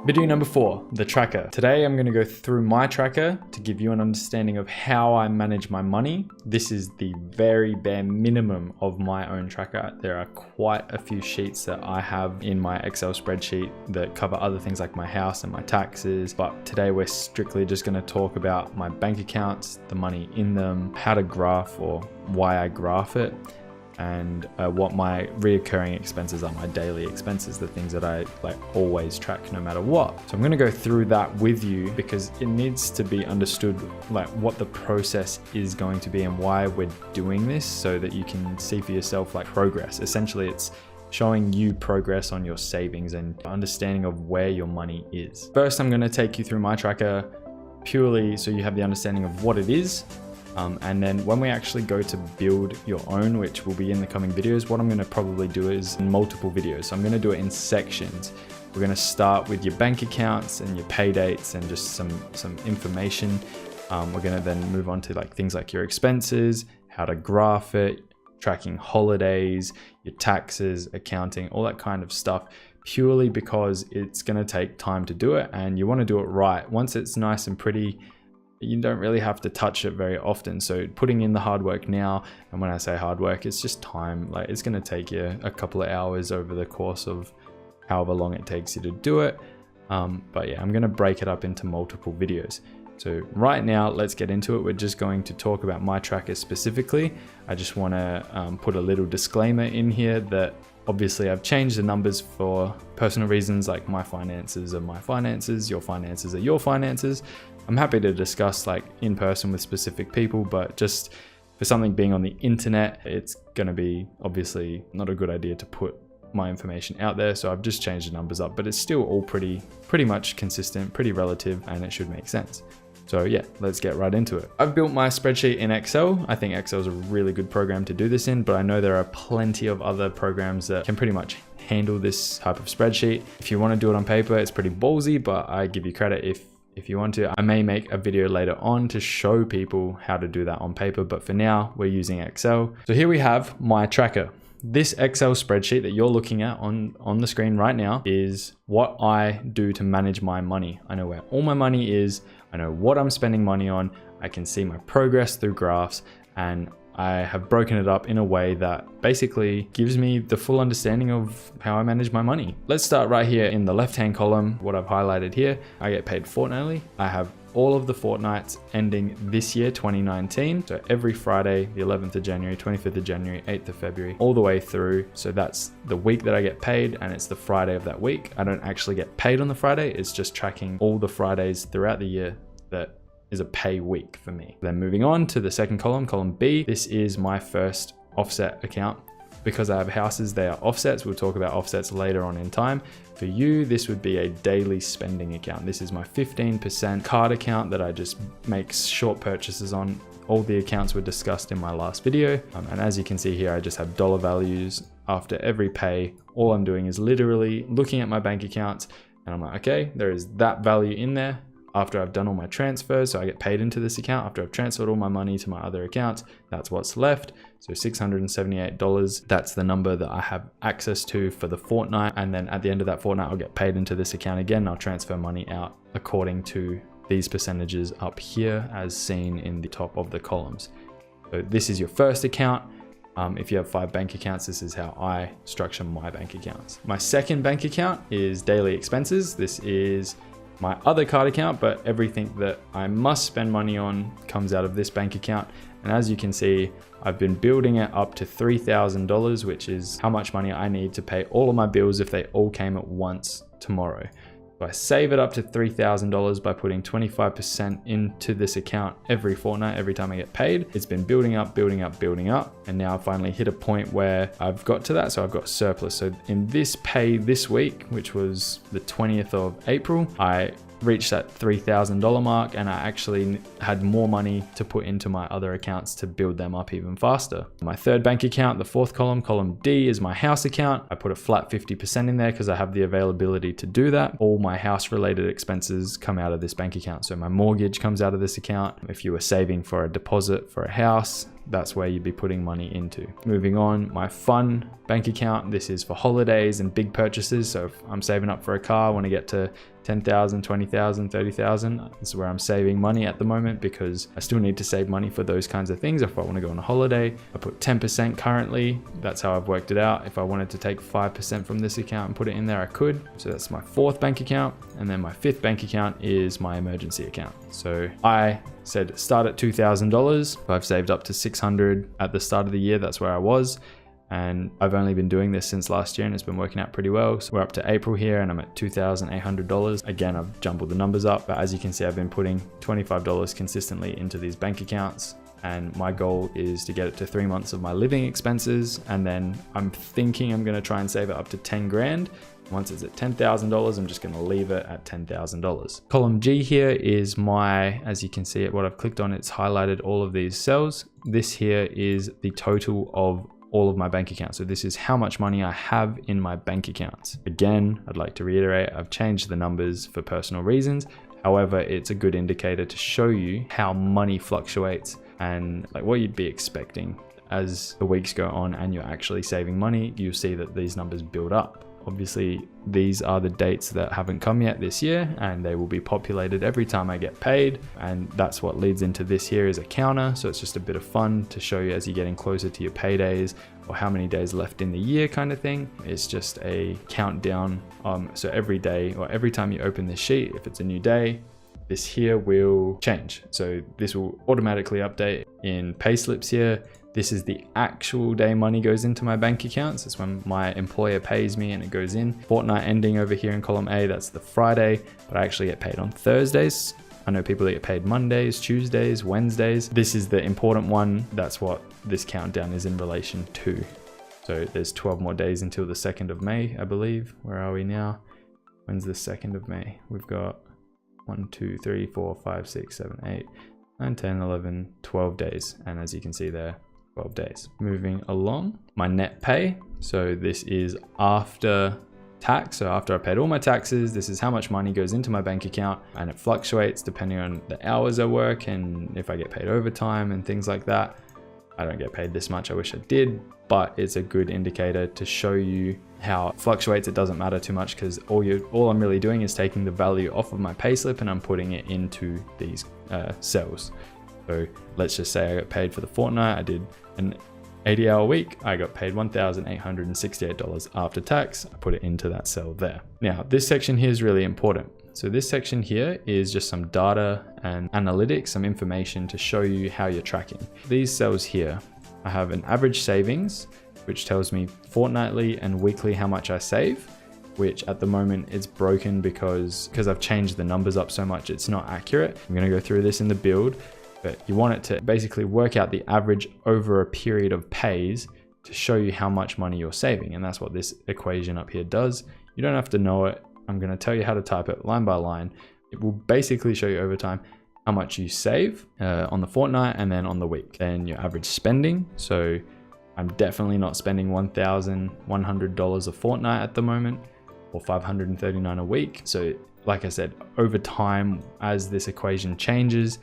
Video number 4, the tracker. Today I'm going to go through my tracker to give you an understanding of how I manage my money. This is the very bare minimum of my own tracker. There are quite a few sheets that I have in my Excel spreadsheet that cover other things like my house and my taxes. But today we're strictly just going to talk about my bank accounts, the money in them, how to graph or why I graph it, and what my reoccurring expenses are, my daily expenses, the things that I always track no matter what. So I'm going to go through that with you because it needs to be understood what the process is going to be and why we're doing this, so that you can see for yourself progress. Essentially, it's showing you progress on your savings and understanding of where your money is. First, I'm going to take you through my tracker purely so you have the understanding of what it is. And then when we actually go to build your own, which will be in the coming videos, what I'm going to probably do is in multiple videos. So I'm going to do it in sections. We're going to start with your bank accounts and your pay dates and just some information. We're going to then move on to things like your expenses, how to graph it, tracking holidays, your taxes, accounting, all that kind of stuff, purely because it's going to take time to do it and you want to do it right. Once it's nice and pretty, you don't really have to touch it very often. So putting in the hard work now, and when I say hard work, it's just time. It's going to take you a couple of hours over the course of however long it takes you to do it. But yeah, I'm going to break it up into multiple videos. So right now, let's get into it. We're just going to talk about my tracker specifically. I just want to put a little disclaimer in here that obviously I've changed the numbers for personal reasons, like my finances are my finances, your finances are your finances. I'm happy to discuss in person with specific people, but just for something being on the internet, it's going to be obviously not a good idea to put my information out there. So I've just changed the numbers up, but it's still all pretty much consistent, pretty relative, and it should make sense. So yeah, let's get right into it. I've built my spreadsheet in Excel. I think Excel is a really good program to do this in, but I know there are plenty of other programs that can pretty much handle this type of spreadsheet. If you want to do it on paper, it's pretty ballsy, but I give you credit if you want to. I may make a video later on to show people how to do that on paper, but for now we're using Excel. So here we have my tracker. This Excel spreadsheet that you're looking at on the screen right now is what I do to manage my money. I know where all my money is. I know what I'm spending money on. I can see my progress through graphs, and I have broken it up in a way that basically gives me the full understanding of how I manage my money. Let's start right here in the left-hand column, what I've highlighted here. I get paid fortnightly. I have all of the fortnights ending this year, 2019. So every Friday, the 11th of January, 25th of January, 8th of February, all the way through. So that's the week that I get paid, and it's the Friday of that week. I don't actually get paid on the Friday. It's just tracking all the Fridays throughout the year that is a pay week for me. Then moving on to the second column, column B, this is my first offset account. Because I have houses, they are offsets. We'll talk about offsets later on in time. For you, this would be a daily spending account. This is my 15% card account that I just make short purchases on. All the accounts were discussed in my last video. And as you can see here, I just have dollar values after every pay. All I'm doing is literally looking at my bank accounts and I'm like, okay, there is that value in there. After I've done all my transfers, so I get paid into this account, after I've transferred all my money to my other accounts, that's what's left. So $678, that's the number that I have access to for the fortnight. And then at the end of that fortnight, I'll get paid into this account again. I'll transfer money out according to these percentages up here as seen in the top of the columns. So this is your first account. If you have 5 bank accounts, this is how I structure my bank accounts. My second bank account is daily expenses. This is my other card account, but everything that I must spend money on comes out of this bank account. And as you can see, I've been building it up to $3,000, which is how much money I need to pay all of my bills if they all came at once tomorrow. So I save it up to $3,000 by putting 25% into this account every fortnight, every time I get paid. It's been building up, building up, building up. And now I've finally hit a point where I've got to that. So I've got surplus. So in this pay this week, which was the 20th of April, I reached that $3,000 mark and I actually had more money to put into my other accounts to build them up even faster. My third bank account, the fourth column, column D, is my house account. I put a flat 50% in there because I have the availability to do that. All my house related expenses come out of this bank account. So my mortgage comes out of this account. If you were saving for a deposit for a house, that's where you'd be putting money into. Moving on, my fun bank account. This is for holidays and big purchases. So if I'm saving up for a car, I want to get to 10,000, 20,000, 30,000. This is where I'm saving money at the moment because I still need to save money for those kinds of things. If I want to go on a holiday, I put 10% currently. That's how I've worked it out. If I wanted to take 5% from this account and put it in there, I could. So that's my fourth bank account. And then my fifth bank account is my emergency account. So I said start at $2,000. I've saved up to 600 at the start of the year. That's where I was. And I've only been doing this since last year and it's been working out pretty well. So we're up to April here and I'm at $2,800. Again, I've jumbled the numbers up, but as you can see, I've been putting $25 consistently into these bank accounts. And my goal is to get it to 3 months of my living expenses. And then I'm thinking I'm going to try and save it up to 10 grand. Once it's at $10,000, I'm just going to leave it at $10,000. Column G here is my, as you can see, what I've clicked on, it's highlighted all of these cells. This here is the total of all of my bank accounts. So this is how much money I have in my bank accounts. Again, I'd like to reiterate, I've changed the numbers for personal reasons. However, it's a good indicator to show you how money fluctuates and like what you'd be expecting. As the weeks go on and you're actually saving money, you'll see that these numbers build up. Obviously, these are the dates that haven't come yet this year and they will be populated every time I get paid. And that's what leads into this here is a counter. So it's just a bit of fun to show you as you're getting closer to your paydays or how many days left in the year kind of thing. It's just a countdown. So every day or every time you open this sheet, if it's a new day, this here will change. So this will automatically update in payslips here. This is the actual day money goes into my bank accounts. It's when my employer pays me and it goes in. Fortnight ending over here in column A, that's the Friday, but I actually get paid on Thursdays. I know people that get paid Mondays, Tuesdays, Wednesdays. This is the important one. That's what this countdown is in relation to. So there's 12 more days until the 2nd of May, I believe. Where are we now? When's the 2nd of May? We've got 1, 2, 3, 4, 5, 6, 7, 8, 9, 10, 11, 12 days. And as you can see there, 12 days. Moving along, my net pay. So this is after tax. So after I paid all my taxes, this is how much money goes into my bank account and it fluctuates depending on the hours I work and if I get paid overtime and things like that. I don't get paid this much. I wish I did, but it's a good indicator to show you how it fluctuates. It doesn't matter too much because all I'm really doing is taking the value off of my payslip and I'm putting it into these cells. So let's just say I got paid for the fortnight. I did an 80-hour week. I got paid $1,868 after tax. I put it into that cell there. Now, this section here is really important. So this section here is just some data and analytics, some information to show you how you're tracking. These cells here, I have an average savings, which tells me fortnightly and weekly how much I save, which at the moment it's broken because I've changed the numbers up so much, it's not accurate. I'm gonna go through this in the build, but you want it to basically work out the average over a period of pays to show you how much money you're saving. And that's what this equation up here does. You don't have to know it. I'm gonna tell you how to type it line by line. It will basically show you over time how much you save on the fortnight and then on the week. Then your average spending. So I'm definitely not spending $1,100 a fortnight at the moment or $539 a week. So like I said, over time, as this equation changes,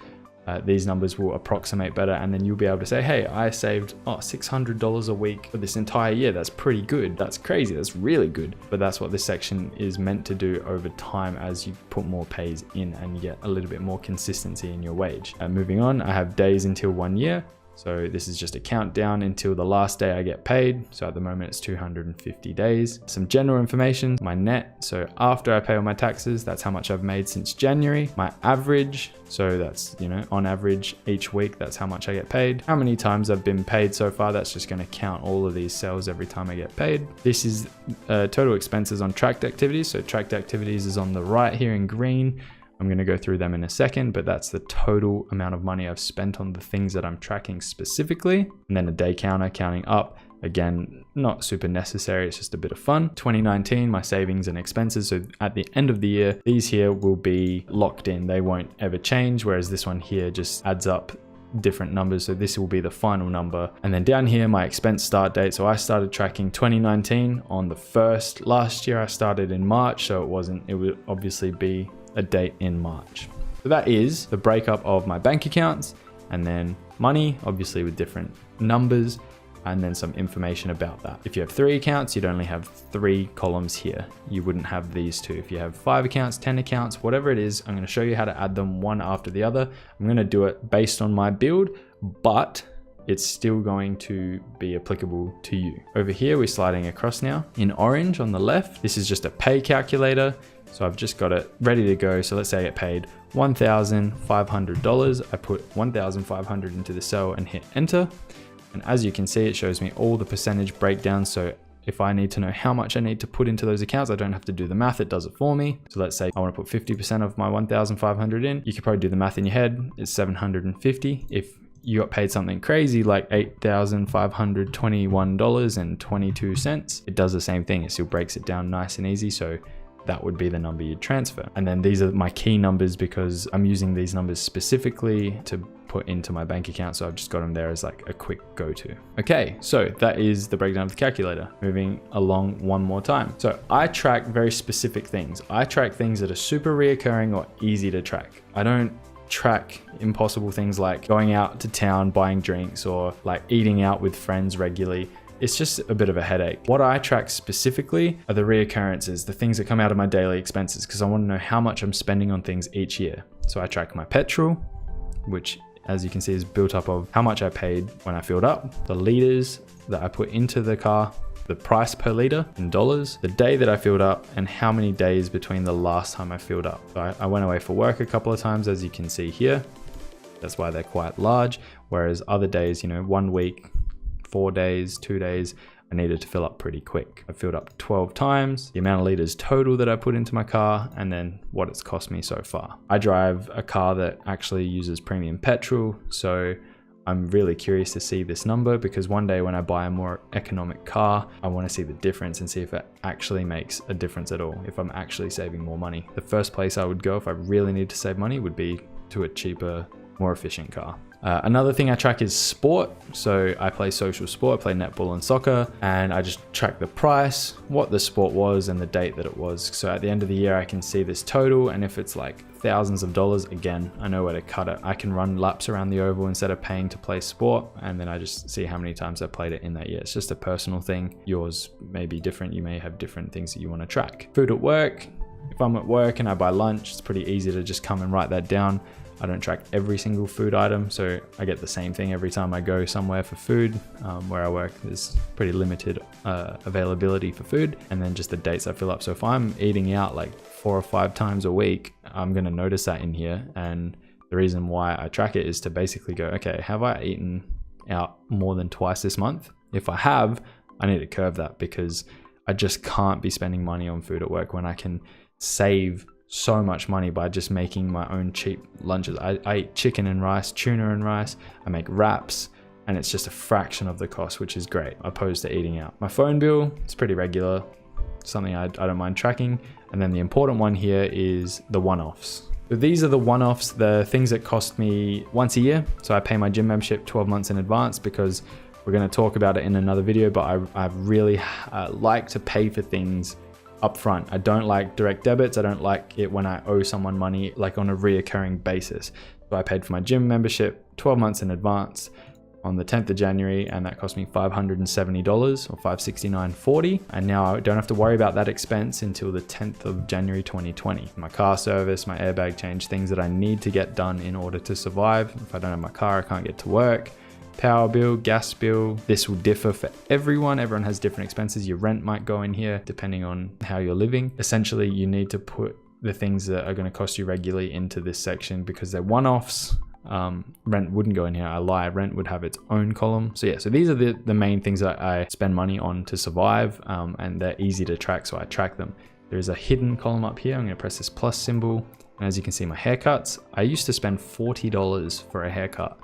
these numbers will approximate better and then you'll be able to say, hey, I saved $600 a week for this entire year. That's pretty good. That's crazy. That's really good. But that's what this section is meant to do over time as you put more pays in and you get a little bit more consistency in your wage. Moving on, I have days until 1 year. So this is just a countdown until the last day I get paid. So at the moment it's 250 days. Some general information, my net. So after I pay all my taxes, that's how much I've made since January. My average, so that's, on average each week, that's how much I get paid. How many times I've been paid so far, that's just gonna count all of these cells every time I get paid. This is total expenses on tracked activities. So tracked activities is on the right here in green. I'm going to go through them in a second, but that's the total amount of money I've spent on the things that I'm tracking specifically. And then a day counter counting up. Again, not super necessary. It's just a bit of fun. 2019, my savings and expenses. So at the end of the year, these here will be locked in. They won't ever change. Whereas this one here just adds up different numbers. So this will be the final number. And then down here, my expense start date. So I started tracking 2019 on the 1st. Last year I started in March. So it would obviously be a date in March. So that is the breakup of my bank accounts and then money, obviously with different numbers, and then some information about that. If you have 3 accounts, you'd only have 3 columns here. You wouldn't have these 2. If you have 5 accounts, 10 accounts, whatever it is, I'm gonna show you how to add them one after the other. I'm gonna do it based on my build, but it's still going to be applicable to you. Over here, we're sliding across now. In orange on the left, this is just a pay calculator. So I've just got it ready to go. So let's say I get paid $1,500. I put 1,500 into the cell and hit enter. And as you can see, it shows me all the percentage breakdowns. So if I need to know how much I need to put into those accounts, I don't have to do the math, it does it for me. So let's say I want to put 50% of my 1,500 in. You could probably do the math in your head. It's 750. If you got paid something crazy like $8,521.22, it does the same thing. It still breaks it down nice and easy. So that would be the number you'd transfer. And then these are my key numbers because I'm using these numbers specifically to put into my bank account. So I've just got them there as like a quick go-to. Okay, so that is the breakdown of the calculator. Moving along one more time. So I track very specific things. I track things that are super reoccurring or easy to track. I don't track impossible things like going out to town, buying drinks, or like eating out with friends regularly. It's just a bit of a headache. What I track specifically are the reoccurrences, the things that come out of my daily expenses, because I want to know how much I'm spending on things each year. So I track my petrol, which as you can see is built up of how much I paid when I filled up, the liters that I put into the car, the price per liter in dollars, the day that I filled up, and how many days between the last time I filled up. So I went away for work a couple of times, as you can see here. That's why they're quite large. Whereas other days, 1 week, 4 days, 2 days, I needed to fill up pretty quick. I filled up 12 times, the amount of liters total that I put into my car, and then what it's cost me so far. I drive a car that actually uses premium petrol, so I'm really curious to see this number because one day when I buy a more economic car, I want to see the difference and see if it actually makes a difference at all, if I'm actually saving more money. The first place I would go if I really need to save money would be to a cheaper, more efficient car. Another thing I track is sport. So I play social sport, I play netball and soccer, and I just track the price, what the sport was, and the date that it was. So at the end of the year, I can see this total, and if it's like thousands of dollars, again, I know where to cut it. I can run laps around the oval instead of paying to play sport, and then I just see how many times I played it in that year. It's just a personal thing. Yours may be different. You may have different things that you want to track. Food at work. If I'm at work and I buy lunch, it's pretty easy to just come and write that down. I don't track every single food item, so I get the same thing every time I go somewhere for food. Where I work, there's pretty limited availability for food, and then just the dates I fill up. So if I'm eating out like 4 or 5 times a week, I'm gonna notice that in here. And the reason why I track it is to basically go, okay, have I eaten out more than twice this month? If I have, I need to curve that because I just can't be spending money on food at work when I can save so much money by just making my own cheap lunches. I eat chicken and rice, tuna and rice, I make wraps, and it's just a fraction of the cost, which is great, opposed to eating out. My phone bill, it's pretty regular, something I don't mind tracking. And then the important one here is the one-offs. So these are the one-offs, the things that cost me once a year. So I pay my gym membership 12 months in advance because we're gonna talk about it in another video, but I really like to pay for things upfront. I don't like direct debits. I don't like it when I owe someone money like on a reoccurring basis. So I paid for my gym membership 12 months in advance on the 10th of January, and that cost me $570 or $569.40. And now I don't have to worry about that expense until the 10th of January 2020. My car service, my airbag change, things that I need to get done in order to survive. If I don't have my car, I can't get to work. Power bill, gas bill, this will differ for everyone. Everyone has different expenses. Your rent might go in here depending on how you're living. Essentially, you need to put the things that are going to cost you regularly into this section because they're one-offs. Rent wouldn't go in here. I lie, rent would have its own column. So yeah, so these are the main things that I spend money on to survive, and they're easy to track, so I track them. There's a hidden column up here. I'm going to press this plus symbol, and as you can see, my haircuts. I used to spend $40 for a haircut,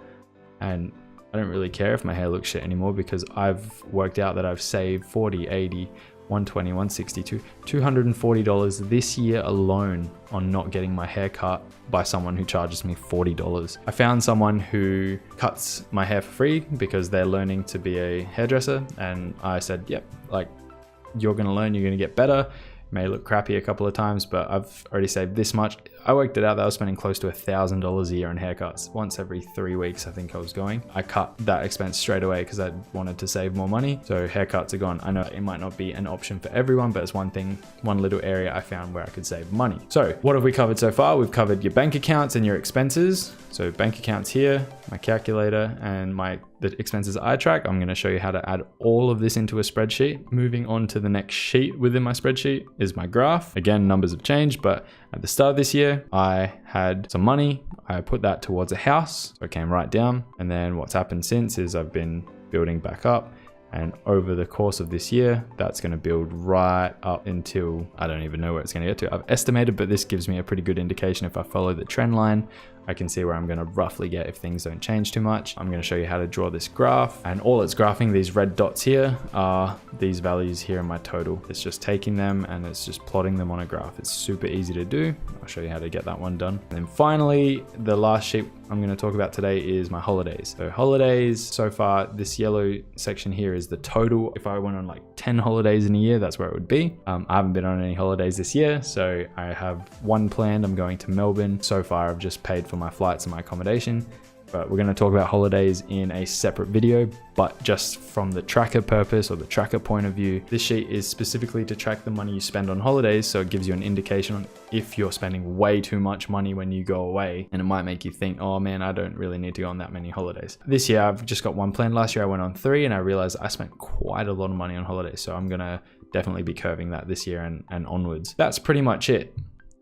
and I don't really care if my hair looks shit anymore because I've worked out that I've saved 40, 80, 120, 162, $240 this year alone on not getting my hair cut by someone who charges me $40. I found someone who cuts my hair for free because they're learning to be a hairdresser, and I said, yep, like, you're gonna learn, you're gonna get better. may look crappy a couple of times, but I've already saved this much. I worked it out that I was spending close to $1,000 a year on haircuts. Once every 3 weeks, I think I was going. I cut that expense straight away because I wanted to save more money. So haircuts are gone. I know it might not be an option for everyone, but it's one thing, one little area I found where I could save money. So what have we covered so far? We've covered your bank accounts and your expenses. So bank accounts here, my calculator, and the expenses I track. I'm going to show you how to add all of this into a spreadsheet. Moving on to the next sheet within my spreadsheet is my graph. Again, numbers have changed, but at the start of this year, I had some money. I put that towards a house, so it came right down. And then what's happened since is I've been building back up. And over the course of this year, that's going to build right up until I don't even know where it's going to get to. I've estimated, but this gives me a pretty good indication. If I follow the trend line, I can see where I'm going to roughly get if things don't change too much. I'm going to show you how to draw this graph, and all it's graphing, these red dots here, are these values here in my total. It's just taking them and it's just plotting them on a graph. It's super easy to do. I'll show you how to get that one done. And then finally, the last sheet I'm going to talk about today is my holidays. So holidays, so far, this yellow section here is the total. If I went on like 10 holidays in a year, that's where it would be. I haven't been on any holidays this year, so I have one planned. I'm going to Melbourne. So far, I've just paid for my flights and my accommodation, but we're going to talk about holidays in a separate video. But just from the tracker purpose or the tracker point of view, this sheet is specifically to track the money you spend on holidays. So it gives you an indication on if you're spending way too much money when you go away, and it might make you think, oh man, I don't really need to go on that many holidays. This year, I've just got one planned. Last year I went on 3 and I realized I spent quite a lot of money on holidays. So I'm going to definitely be curving that this year and onwards. That's pretty much it.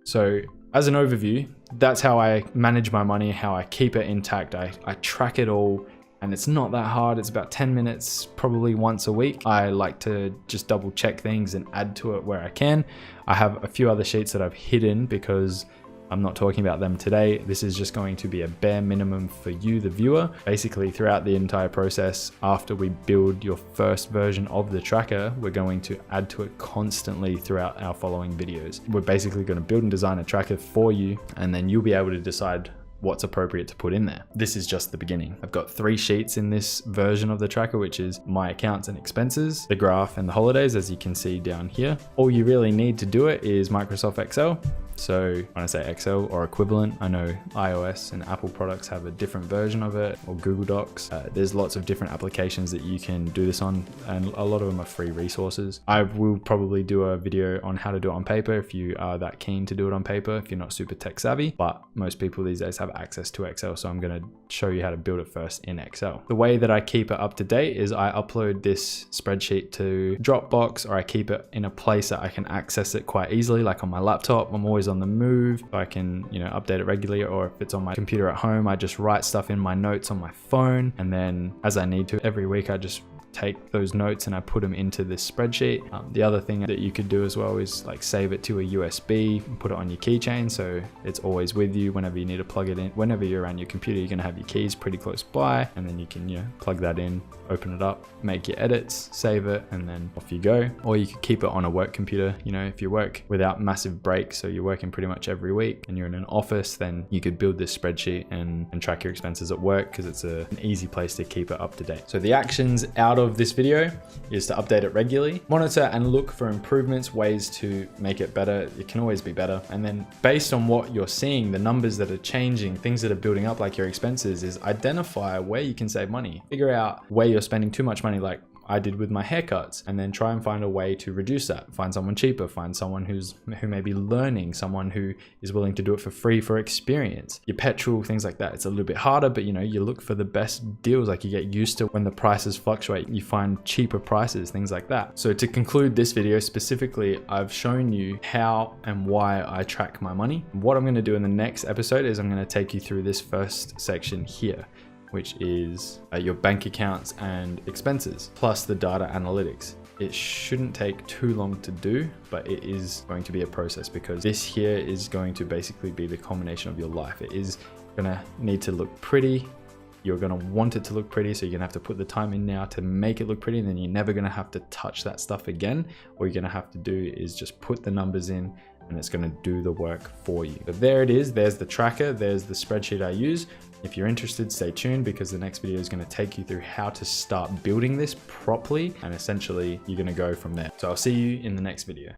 So as an overview, that's how I manage my money, how I keep it intact. I track it all, and it's not that hard. It's about 10 minutes, probably once a week. I like to just double check things and add to it where I can. I have a few other sheets that I've hidden because I'm not talking about them today. This is just going to be a bare minimum for you, the viewer. Basically, throughout the entire process, after we build your first version of the tracker, we're going to add to it constantly throughout our following videos. We're basically going to build and design a tracker for you, and then you'll be able to decide what's appropriate to put in there. This is just the beginning. I've got 3 sheets in this version of the tracker, which is my accounts and expenses, the graph, and the holidays, as you can see down here. All you really need to do it is Microsoft Excel. So when I say Excel or equivalent, I know iOS and Apple products have a different version of it, or Google Docs. There's lots of different applications that you can do this on, and a lot of them are free resources. I will probably do a video on how to do it on paper if you are that keen to do it on paper, if you're not super tech savvy, but most people these days have access to Excel. So I'm going to show you how to build it first in Excel. The way that I keep it up to date is I upload this spreadsheet to Dropbox, or I keep it in a place that I can access it quite easily, like on my laptop. I'm always on the move, so I can, update it regularly, or if it's on my computer at home, I just write stuff in my notes on my phone, and then as I need to every week, I just take those notes and I put them into this spreadsheet. The other thing that you could do as well is like save it to a USB and put it on your keychain, so it's always with you whenever you need to plug it in. Whenever you're around your computer, you're going to have your keys pretty close by, and then you can plug that in, open it up, make your edits, save it, and then off you go. Or you could keep it on a work computer. If you work without massive breaks, so you're working pretty much every week and you're in an office, then you could build this spreadsheet and track your expenses at work, because it's an easy place to keep it up to date. So the actions out of this video is to update it regularly, monitor and look for improvements, ways to make it better. It can always be better. And then based on what you're seeing, the numbers that are changing, things that are building up like your expenses, is identify where you can save money. Figure out where you're spending too much money, like I did with my haircuts, and then try and find a way to reduce that. Find someone cheaper, find someone who may be learning, someone who is willing to do it for free for experience. Your petrol, things like that, it's a little bit harder, but you look for the best deals. Like, you get used to when the prices fluctuate, you find cheaper prices, things like that. So to conclude this video specifically, I've shown you how and why I track my money. What I'm going to do in the next episode is I'm going to take you through this first section here, which is your bank accounts and expenses, plus the data analytics. It shouldn't take too long to do, but it is going to be a process, because this here is going to basically be the culmination of your life. It is gonna need to look pretty. You're gonna want it to look pretty, so you're gonna have to put the time in now to make it look pretty, and then you're never gonna have to touch that stuff again. All you're gonna have to do is just put the numbers in, and it's gonna do the work for you. But there it is, there's the tracker, there's the spreadsheet I use. If you're interested, stay tuned, because the next video is gonna take you through how to start building this properly, and essentially you're gonna go from there. So I'll see you in the next video.